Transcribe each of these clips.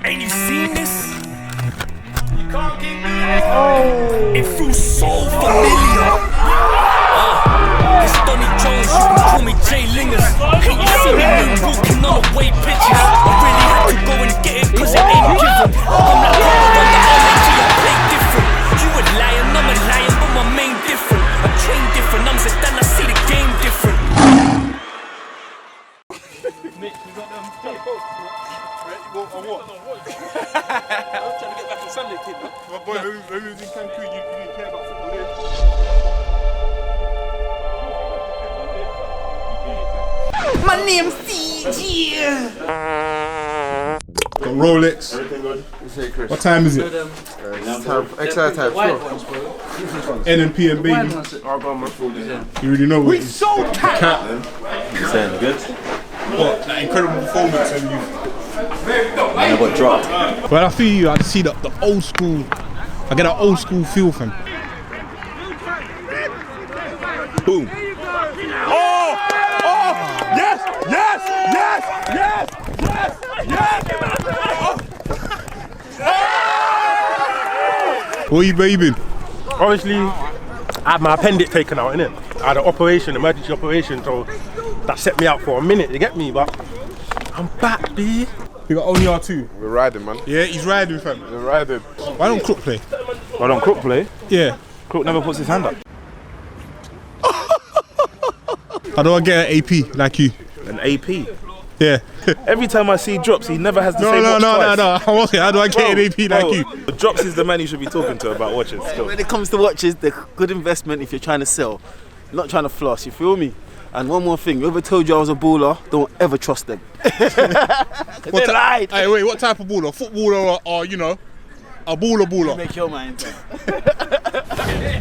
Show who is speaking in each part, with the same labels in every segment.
Speaker 1: Ain't you seen this? You can't keep doing this. Oh. It feels so familiar. It's Donny Jones, you can call me Jay Lingers. Ain't you seen me walking on the way pictures? I really had to go and get it cause it ain't given. I'm like, oh, on the LAG, I play different. You a lion, I'm a lion, but my main different. I train different, I'm saying then I see the game different. Nick, you got them what? I was trying to get back on Sunday, kid. My boy, when we was in Cancun, you didn't care about football then.
Speaker 2: My name's CG.
Speaker 3: Got Rolex.
Speaker 4: Everything good?
Speaker 3: What time is it?
Speaker 4: Exercise type 4.
Speaker 3: N and P and baby.
Speaker 4: I'll go on my full day.
Speaker 3: You already know what it is.
Speaker 2: So tight.
Speaker 5: You saying good?
Speaker 3: What? That incredible performance and you.
Speaker 5: I got dropped.
Speaker 3: When I feel you, I see the old school. I get an old school feel from. Boom.
Speaker 4: Oh! Yes! Yes! Yes! Yes! Yes! Yes!
Speaker 3: Where you been?
Speaker 4: Obviously, I had my appendix taken out, innit? I had an operation, emergency operation, so that set me out for a minute, you get me? But I'm back, B.
Speaker 3: You got only R2.
Speaker 6: We're riding, man.
Speaker 3: Yeah, he's riding, fam.
Speaker 6: We're riding.
Speaker 3: Why don't Crook play?
Speaker 5: Why don't Crook play?
Speaker 3: Yeah.
Speaker 5: Crook never puts his hand up.
Speaker 3: How do I get an AP like you?
Speaker 5: An AP?
Speaker 3: Yeah.
Speaker 5: Every time I see Drops, he never has the same watch twice.
Speaker 3: No. I'm okay. How do I get an AP like you?
Speaker 5: Drops is the man you should be talking to about watches. Still.
Speaker 7: When it comes to watches, they're good investment if you're trying to sell, not trying to floss, you feel me? And one more thing, whoever told you I was a baller, don't ever trust them. They lied.
Speaker 3: Hey, wait, what type of baller? Footballer or you know, a baller?
Speaker 7: Make your mind.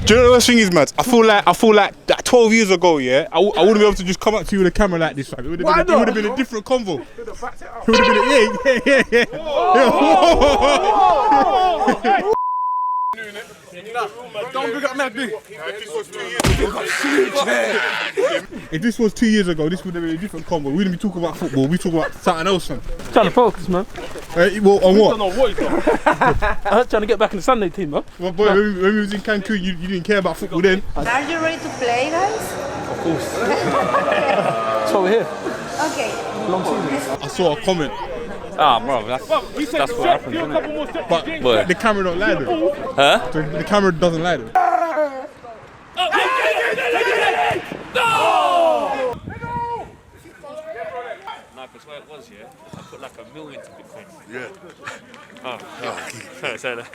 Speaker 3: Do you know what the thing is, man? I feel like that 12 years ago, yeah, I wouldn't be able to just come up to you with a camera like this, fam. It would have been a different convo. It would have been yeah.
Speaker 4: Don't big up Magby.
Speaker 3: If this was 2 years ago, this would have been a different convo. We wouldn't be talking about football, we talk about something else, fam.
Speaker 8: Trying to focus, man.
Speaker 3: Well, on what?
Speaker 8: I don't know what he's doing. I'm trying to get back in the Sunday team, man.
Speaker 3: Well, boy, when we was in Cancun, you didn't care about football then.
Speaker 9: Are you ready to play, guys?
Speaker 8: Of course. That's why we're here.
Speaker 9: Okay.
Speaker 8: Long season.
Speaker 3: I saw a comment.
Speaker 8: Ah, bro, that's what happens, isn't it?
Speaker 3: But the camera don't lie though.
Speaker 8: Huh?
Speaker 3: The camera doesn't lie though.
Speaker 8: No, because where it was, yeah, I put like $1 million to Bitcoin.
Speaker 6: Yeah.
Speaker 8: Oh, say that.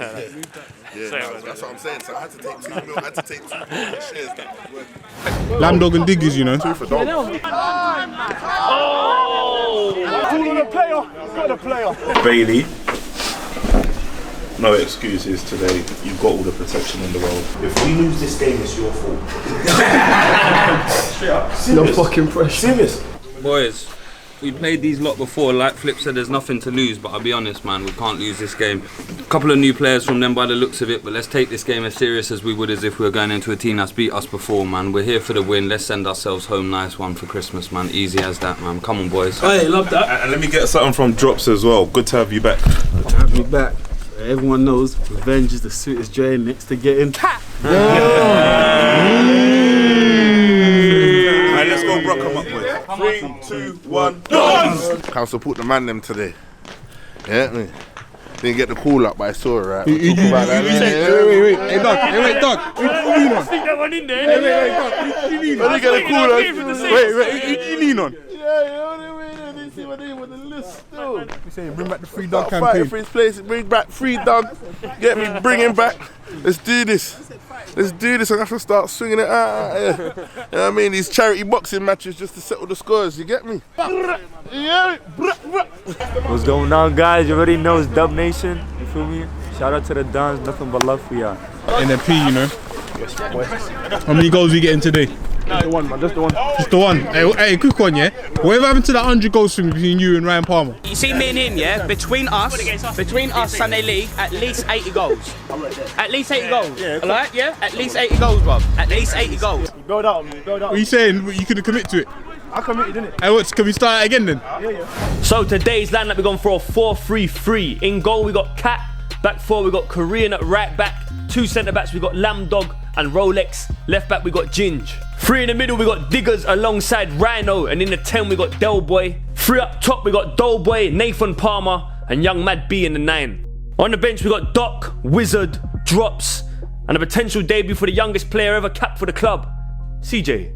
Speaker 6: Yeah, that's what I'm saying. So I had to take 2 mil. I had to take 2 million shares that were worth.
Speaker 3: Lamb dog and diggers, you know.
Speaker 6: 2 for dog.
Speaker 4: Got the player.
Speaker 5: Bailey, no excuses today. You've got all the protection in the world. If we lose this game, it's your fault. Straight up.
Speaker 7: No fucking pressure.
Speaker 5: Serious.
Speaker 10: Boys, we played these lot before. Like Flip said, there's nothing to lose, but I'll be honest, man, we can't lose this game. A couple of new players from them by the looks of it, but let's take this game as serious as we would as if we were going into a team that's beat us before, man. We're here for the win. Let's send ourselves home. Nice one for Christmas, man. Easy as that, man. Come on, boys.
Speaker 8: Hey, love that.
Speaker 5: And let me get something from Drops as well. Good to have you back.
Speaker 7: Good to have me back. Everyone knows revenge is the sweetest joy next to getting cat.
Speaker 5: Alright, let's go, bro. Come up, boys. 3, 2, 1. Dons!
Speaker 6: Can't support the man them today. Yeah, didn't get the call up, but I saw it, right?
Speaker 3: Wait. Hey, Doug.
Speaker 8: Stick that one in there.
Speaker 3: Hey, Doug. You lean on.
Speaker 6: Didn't get the call up.
Speaker 3: Wait, you lean on.
Speaker 6: They see what they want the list still.
Speaker 3: You saying bring back the free dog
Speaker 6: Fighting
Speaker 3: campaign.
Speaker 6: for his place, bring back free dog. Get me, bring him back. Let's do this. I have to start swinging it out. Yeah. You know what I mean? These charity boxing matches just to settle the scores, you get me?
Speaker 11: What's going on, guys? You already know it's Dub Nation. You feel me? Shout out to the Dons. Nothing but love for y'all.
Speaker 3: NFP, you know. How many goals we getting today?
Speaker 4: Just the one, man. Just the one.
Speaker 3: Just the one. Hey, quick one, yeah. Whatever happened to that 100 goals thing between you and Ryan Palmer?
Speaker 2: You see me and him, yeah? Between us, Sunday League, at least 80 goals. At least 80 goals. Yeah. Alright, yeah? At least 80 goals, bruv. At least 80 goals.
Speaker 4: You build up on me.
Speaker 3: What are you saying? You couldn't commit to it?
Speaker 4: I committed, innit?
Speaker 3: Hey, what? Can we start again then?
Speaker 4: Yeah.
Speaker 12: So today's lineup, we're going for a 4-3-3. In goal, we got Cat. Back four, we got Korean at right back. Two centre backs, we got Lamdog and Rolex. Left back, we got Ginge. Three in the middle, we got Diggers alongside Rhino. And in the 10, we got Delboy. Three up top, we got Doughboy, Nathan Palmer, and Young Mad B in the 9. On the bench, we got Doc, Wizard, Drops, and a potential debut for the youngest player ever capped for the club, CJ.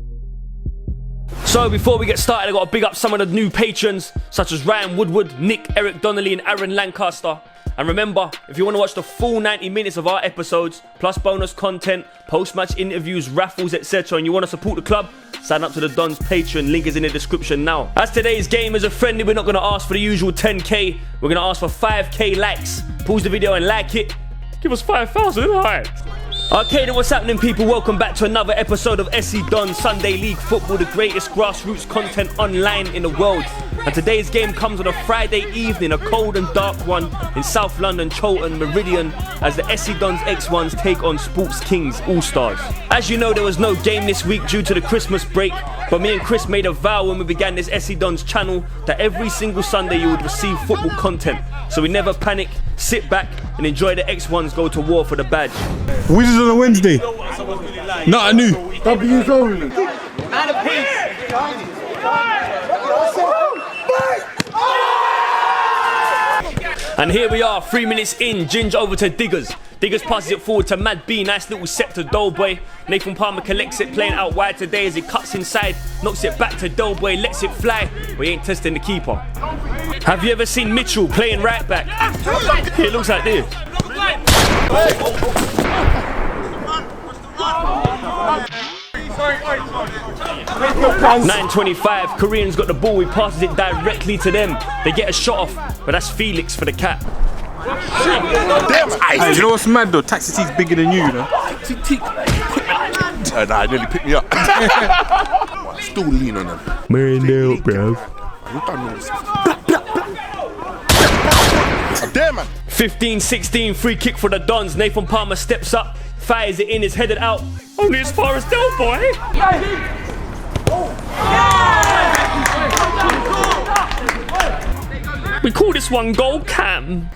Speaker 12: So before we get started, I got to big up some of the new patrons, such as Ryan Woodward, Nick, Eric Donnelly, and Aaron Lancaster. And remember, if you want to watch the full 90 minutes of our episodes, plus bonus content, post-match interviews, raffles, etc., and you want to support the club, sign up to the Dons Patreon, link is in the description now. As today's game is a friendly, we're not going to ask for the usual 10k, we're going to ask for 5k likes. Pause the video and like it, give us 5,000 likes. Okay then, what's happening people? Welcome back to another episode of SC Dons Sunday League Football, the greatest grassroots content online in the world. And today's game comes on a Friday evening, a cold and dark one in South London, Cholton, Meridian, as the SC Dons X1s take on Sports Kings ALLSTARS. As you know, there was no game this week due to the Christmas break, but me and Chris made a vow when we began this SC Dons channel that every single Sunday you would receive football content. So we never panic, sit back and enjoy the X1s go to war for the badge.
Speaker 3: Wizards on a Wednesday. Not a new.
Speaker 6: W's only.
Speaker 12: Man of peace. And here we are, 3 minutes in, Ginge over to Diggers. Diggers passes it forward to Mad B, nice little set to Doughboy. Nathan Palmer collects it, playing out wide today as he cuts inside, knocks it back to Doughboy, lets it fly, but he ain't testing the keeper. Have you ever seen Mitchell playing right back? It looks like this. 9:25, Korean's got the ball, he passes it directly to them. They get a shot off, but that's Felix for the Cat.
Speaker 3: Hey, you know what's mad though? Taxi T's bigger than you, know?
Speaker 6: Taxi T. Nah, it nearly picked me up. Still lean on them.
Speaker 3: Marindale, bro.
Speaker 6: Damn, man.
Speaker 12: 15-16, free kick for the Dons. Nathan Palmer steps up, fires it in, is headed out. Only as far as Delboy. We call this one goal cam.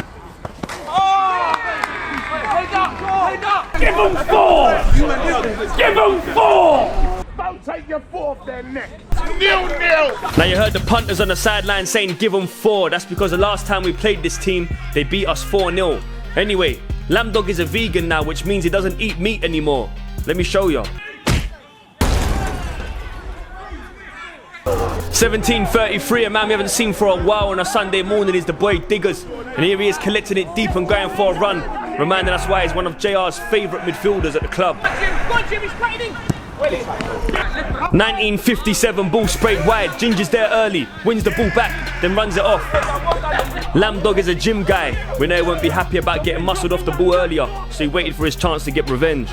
Speaker 12: Give them 4! Give them 4!
Speaker 6: Don't take your foot off their neck. 0-0.
Speaker 12: Now you heard the punters on the sideline saying give them 4. That's because the last time we played this team, they beat us 4-0. Anyway, Lamdog is a vegan now, which means he doesn't eat meat anymore. Let me show you. 17:33, a man we haven't seen for a while on a Sunday morning is the boy Diggers. And here he is collecting it deep and going for a run, reminding us why he's one of JR's favourite midfielders at the club. 19:57, ball sprayed wide, Ginger's there early, wins the ball back, then runs it off. Lamdog is a gym guy, we know he won't be happy about getting muscled off the ball earlier, so he waited for his chance to get revenge.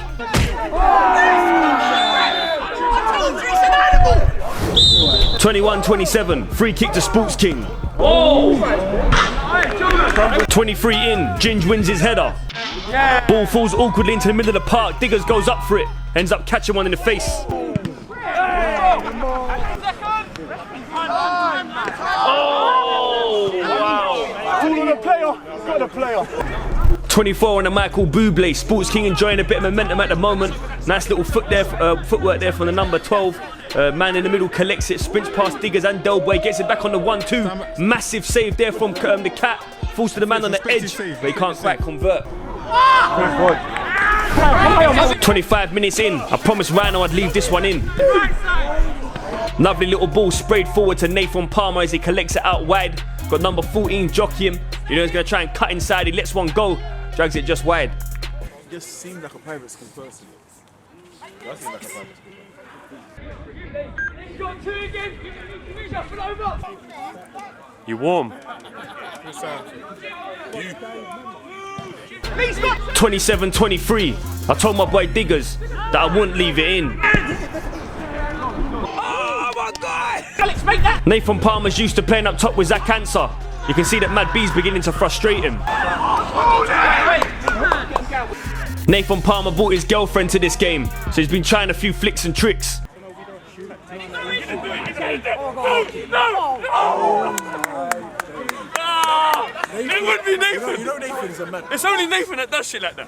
Speaker 12: 21-27, free kick to Sports King. Oh! 23 in, Ginge wins his header. Ball falls awkwardly into the middle of the park, Diggers goes up for it, ends up catching one in the face. Oh, wow.
Speaker 4: All on the player, got the player.
Speaker 12: 24 on the Michael Bublé, Sports King enjoying a bit of momentum at the moment. Nice little footwork there from the number 12. Man in the middle collects it, sprints past Diggers and Delboy, gets it back on the 1-2. Massive save there from the Cat. Falls to the man on the edge, but he can't quite convert. 25 minutes in, I promised Rhino I'd leave this one in. Lovely little ball sprayed forward to Nathan Palmer as he collects it out wide. Got number 14 jockeying. You know he's going to try and cut inside, he lets one go. Drags it just wide.
Speaker 6: It just seemed like a private school person. That seemed like a private school person.
Speaker 11: You warm?
Speaker 12: 27-23. I told my boy Diggers that I wouldn't leave it in.
Speaker 1: Oh my God! Alex, make that!
Speaker 12: Nathan Palmer's used to playing up top with Zach Answer. You can see that Mad B's beginning to frustrate him. Nathan Palmer brought his girlfriend to this game, so he's been trying a few flicks and tricks.
Speaker 8: It would be Nathan. You know Nathan's a man. It's only Nathan that does shit like that.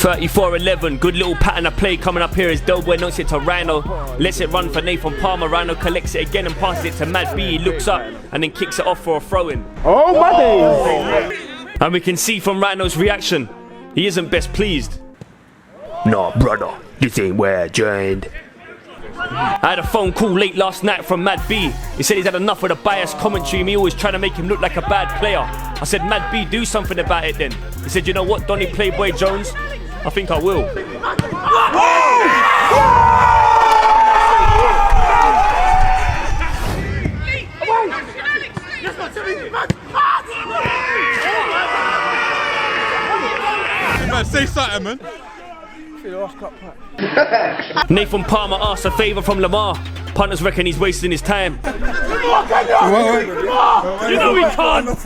Speaker 12: 34-11, good little pattern of play coming up here as Delboy knocks it to Rhino. Lets it run for Nathan Palmer. Rhino collects it again and passes it to Mad B. He looks up and then kicks it off for a throw-in.
Speaker 4: Oh my days!
Speaker 12: And we can see from Rhino's reaction, he isn't best pleased. Nah, brother, this ain't where I joined. I had a phone call late last night from Mad B. He said he's had enough of the biased commentary. Me always trying to make him look like a bad player. I said, Mad B, do something about it then. He said, you know what, Donny Playboy Jones? I think I will.
Speaker 3: Man, say something, man.
Speaker 12: Nathan Palmer asks a favour from Lamar. Punters reckon he's wasting his time.
Speaker 8: You know he can't.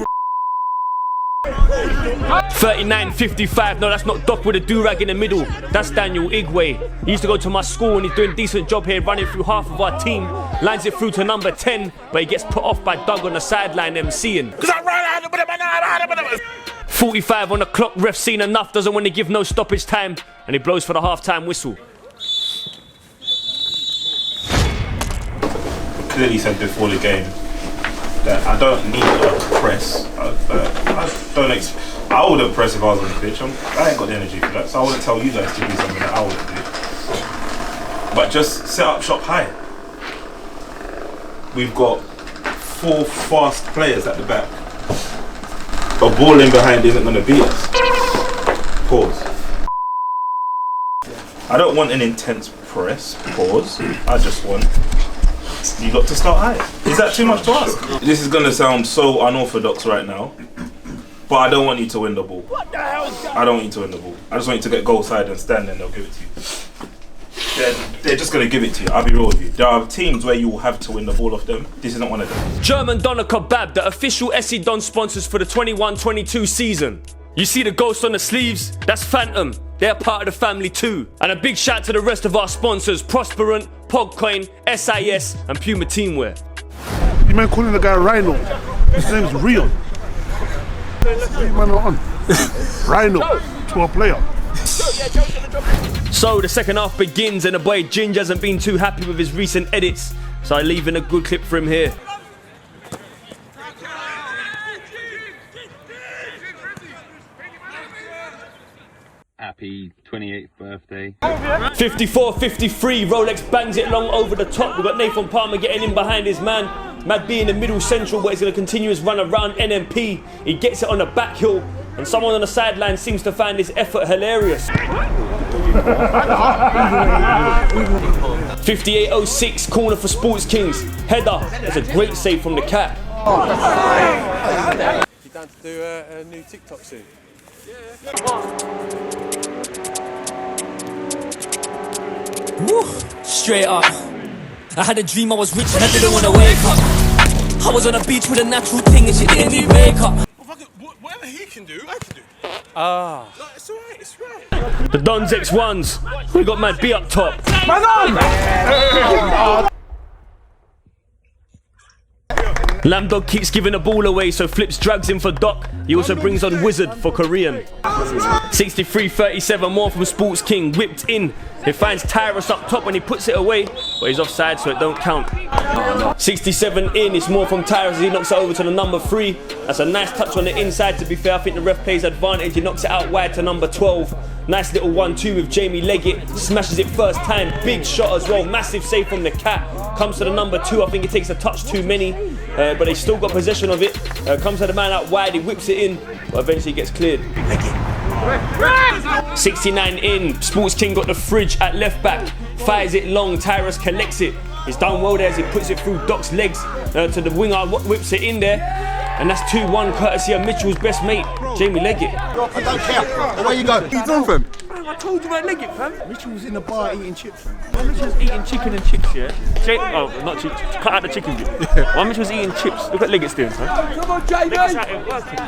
Speaker 12: 39-55, no, that's not Doc with a do-rag in the middle. That's Daniel Igwe. He used to go to my school and he's doing a decent job here running through half of our team. Lines it through to number 10, but he gets put off by Doug on the sideline MCing. 45 on the clock, ref seen enough, doesn't want to give no stoppage time, and he blows for the half-time whistle.
Speaker 5: Clearly said before the game that I don't need a press. I wouldn't press if I was on the pitch. I ain't got the energy for that, so I wouldn't tell you guys to do something that I wouldn't do. But just set up shop high. We've got 4 fast players at the back. A ball in behind isn't going to beat us. Pause. I don't want an intense press. Pause. I just want you got to start high. Is that too much to ask? This is going to sound so unorthodox right now, but I don't want you to win the ball. What the hell? I don't want you to win the ball. I just want you to get goal side and stand and they'll give it to you. They're just going to give it to you. I'll be real with you. There are teams where you will have to win the ball off them. This isn't one of them.
Speaker 12: German Doner Kebab, the official SC Don sponsors for the 21-22 season. You see the ghost on the sleeves? That's Phantom. They're part of the family too. And a big shout to the rest of our sponsors, Prosperant, POGFI, SIS and Puma Teamwear.
Speaker 6: You man calling the guy Rhino. His name's real. Man on. Rhino to a player.
Speaker 12: So the second half begins and the boy Ginge hasn't been too happy with his recent edits. So I leave in a good clip for him here.
Speaker 10: Happy 28th birthday.
Speaker 12: 54-53, Rolex bangs it long over the top. We've got Nathan Palmer getting in behind his man. Mad B in the middle central where he's going to continue his run around NMP. He gets it on the back hill and someone on the sideline seems to find his effort hilarious. 58-06, corner for Sports Kings. Header, it's a great save from the cat.
Speaker 13: You down to do a new TikTok soon?
Speaker 1: Woo, straight up. I had a dream I was rich and I didn't want to wake up. I was on a beach with a natural thing and she didn't need makeup.
Speaker 13: Whatever he can do, I can do.
Speaker 1: Ah.
Speaker 13: No, it's alright, it's right.
Speaker 12: The Dons X1s. We got Mad B up top. Lamdog keeps giving the ball away, so Flips drags him for Doc. He also brings on Wizard for Korean. 63-37 more from Sports King, whipped in. He finds Tyrus up top when he puts it away, but he's offside, so it don't count. 67 in, it's more from Tyrus as he knocks it over to the number 3. That's a nice touch on the inside, to be fair. I think the ref plays advantage. He knocks it out wide to number 12. Nice little 1-2 with Jamie Leggett. Smashes it first time. Big shot as well. Massive save from the cat. Comes to the number 2. I think it takes a touch too many, but they still got possession of it. Comes to the man out wide. He whips it in, but eventually gets cleared. 69 in. Sports King got the fridge at left back. Fires it long. Tyrus collects it. He's done well there as he puts it through Doc's legs to the winger. Whips it in there. And that's 2-1 courtesy of Mitchell's best mate, Jamie Leggett.
Speaker 14: I don't care. Where you go? What are you doing, fam?
Speaker 2: I told you about Leggett, fam.
Speaker 14: Mitchell was in the bar eating chips, fam.
Speaker 2: While Mitchell was eating chicken and chips, yeah? Oh, not chips. Cut out the chicken bit. While Mitchell was eating chips, look what Leggett's doing, fam. Come on, Jamie! Leggett's out here working.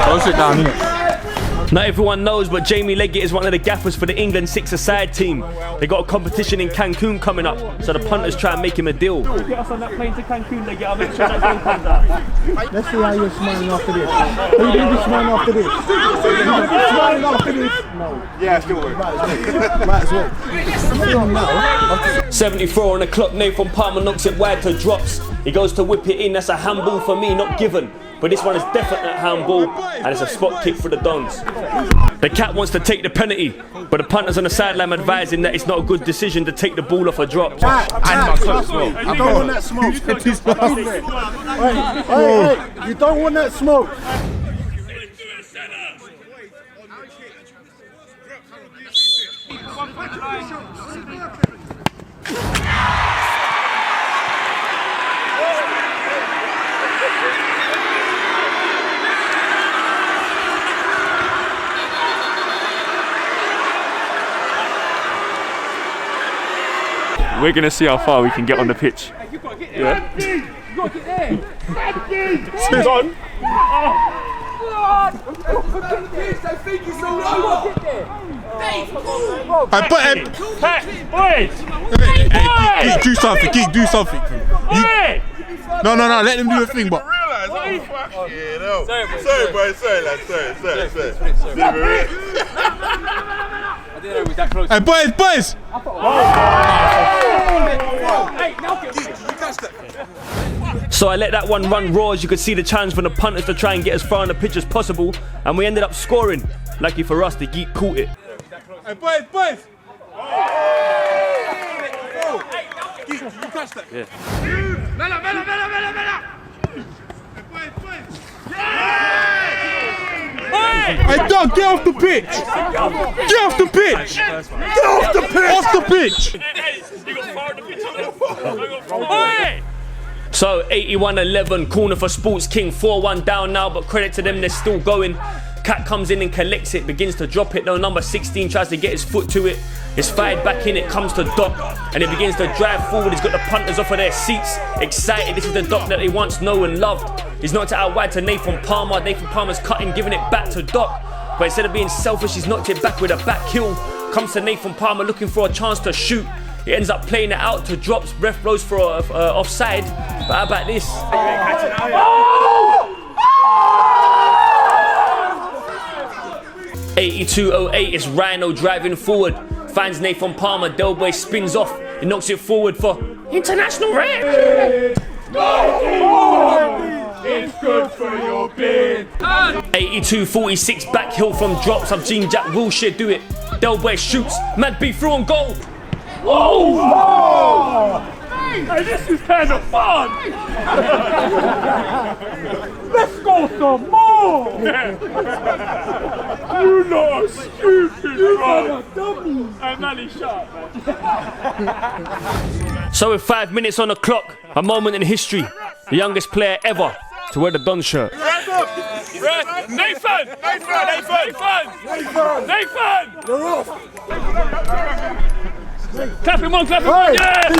Speaker 3: Go sit down, innit?
Speaker 12: Not everyone knows, but Jamie Leggett is one of the gaffers for the England six-a-side team. They got a competition in Cancun coming up, so the punters try and make him a deal. Get us on that plane to Cancun, Leggett. I'll make sure that game comes out.
Speaker 14: Let's see how you're smiling after this. Are you going to be smiling after this? Smiling after this? No. Yeah, still work. Might as well.
Speaker 12: 74 on the clock, Nathan Palmer knocks it wide to drops. He goes to whip it in, that's a handball for me, not given. But this one is definitely a handball, and it's a spot kick for the Dons. The cat wants to take the penalty, but the punters on the sideline advising that it's not a good decision to take the ball off a drop.
Speaker 14: I don't want that smoke. Hey, you don't want that smoke.
Speaker 11: We're gonna see how far we can get on the pitch. Yeah.
Speaker 4: Who's on?
Speaker 3: Do something, Geek, do something. No, let them do a thing, but.
Speaker 6: Sorry, boy, sorry.
Speaker 3: Hey, boys!
Speaker 12: So I let that one run raw, as you could see the challenge from the punters to try and get as far on the pitch as possible, and we ended up scoring. Lucky for us, the Geek caught it.
Speaker 3: Hey, boys!
Speaker 13: Geek, you catch that?
Speaker 12: Yeah.
Speaker 3: Hey, Doug, get off the pitch! Get off the pitch! Get off the pitch! Off the pitch!
Speaker 12: So 81-11, corner for Sports King, 4-1 down now, but credit to them, they're still going. Cat comes in and collects it, begins to drop it though. Number 16 tries to get his foot to it. It's fired back in, it comes to Doc, and he begins to drive forward. He's got the punters off of their seats, excited. This is the Doc that they once know and loved. He's knocked it out wide to Nathan Palmer. Nathan Palmer's cutting, giving it back to Doc. But instead of being selfish, he's knocked it back with a back heel. Comes to Nathan Palmer looking for a chance to shoot. He ends up playing it out to drops. Ref blows for offside. But how about this? 82-08 is Rhino driving forward. Finds Nathan Palmer. Delboy spins off. He knocks it forward for international rep.
Speaker 13: It's good for your beard.
Speaker 12: 82-46 back heel from drops. I've seen Jack Wilshere do it. Delboy shoots. Mad B through on goal.
Speaker 13: Oh! Hey, this is kind of fun. Let's go some more. You lot are stupid, bro. I'm not sharp, man.
Speaker 12: So with 5 minutes on the clock, a moment in history. The youngest player ever to wear the Don shirt.
Speaker 13: Nathan! You're off!
Speaker 12: Clap him on, yeah!
Speaker 13: The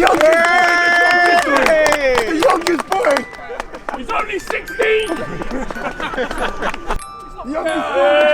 Speaker 13: youngest boy! He's only 16! The youngest boy!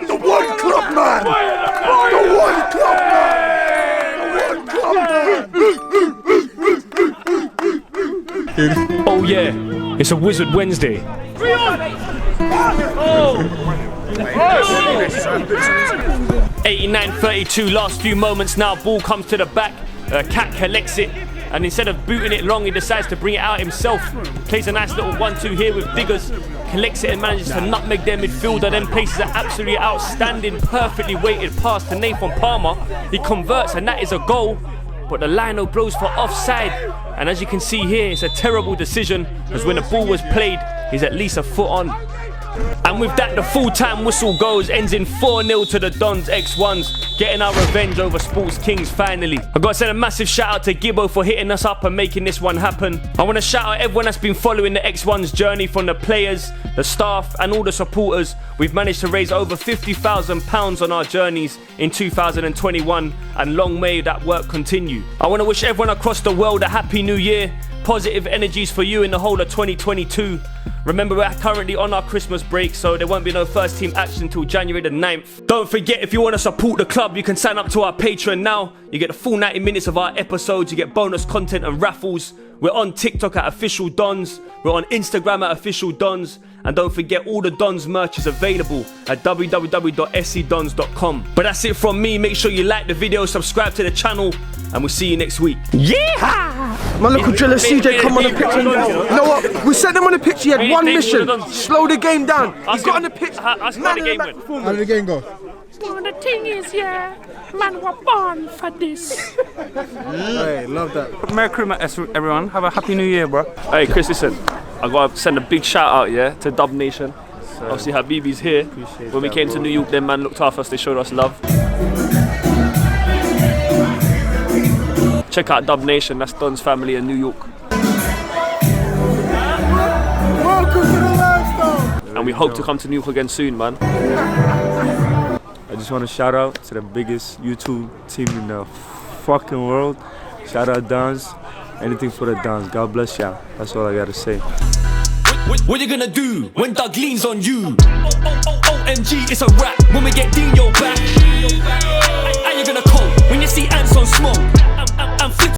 Speaker 13: The one club man! The one club man!
Speaker 12: Oh yeah, it's a Wizard Wednesday. 89-32, last few moments now, ball comes to the back, Cat collects it, and instead of booting it long, he decides to bring it out himself. Plays a nice little 1-2 here with Diggers, collects it and manages to nutmeg their midfielder, then places an absolutely outstanding, perfectly weighted pass to Nathan Palmer. He converts and that is a goal, but the lino blows for offside, and as you can see here, it's a terrible decision, as when the ball was played, he's at least a foot on. And with that, the full-time whistle goes, ends in 4-0 to the Dons X1s, getting our revenge over Sports Kings finally. I gotta send a massive shout out to Gibbo for hitting us up and making this one happen. I wanna shout out everyone that's been following the X1's journey, from the players, the staff and all the supporters. We've managed to raise over £50,000 on our journeys in 2021, and long may that work continue. I wanna wish everyone across the world a happy new year. Positive energies for you in the whole of 2022. Remember, we're currently on our Christmas break, so there won't be no first team action until January the 9th. Don't forget, if you want to support the club, you can sign up to our Patreon now. You get the full 90 minutes of our episodes, you get bonus content and raffles. We're on TikTok at Official Dons. We're on Instagram at Official Dons. And don't forget, all the Dons merch is available at www.scdons.com. But that's it from me. Make sure you like the video, subscribe to the channel, and we'll see you next week. Yeah!
Speaker 15: My local driller CJ come on the pitch. You know what? We sent him on the pitch. He had one mission: slow the game down. He got on the pitch.
Speaker 12: How did
Speaker 3: the game go?
Speaker 16: Well, the thing is, yeah, man, we're born for this.
Speaker 15: Hey, love that.
Speaker 12: Merry Christmas, everyone. Have a happy new year, bro. Hey, Chris, listen. I gotta send a big shout out, yeah, to Dub Nation. Obviously, Habibi's here. When we came to New York, them man looked after us. They showed us love. Check out Dub Nation. That's Don's family in New York.
Speaker 13: Welcome to the lifestyle.
Speaker 12: And we hope to come to New York again soon, man.
Speaker 11: I just want to shout out to the biggest YouTube team in the fucking world. Shout out Dons. Anything for the Dons. God bless y'all. That's all I gotta say.
Speaker 1: What you gonna do when Doug leans on you? OMG, it's a rap. When we get Dino back, how you gonna cope when you see ants on smoke? I'm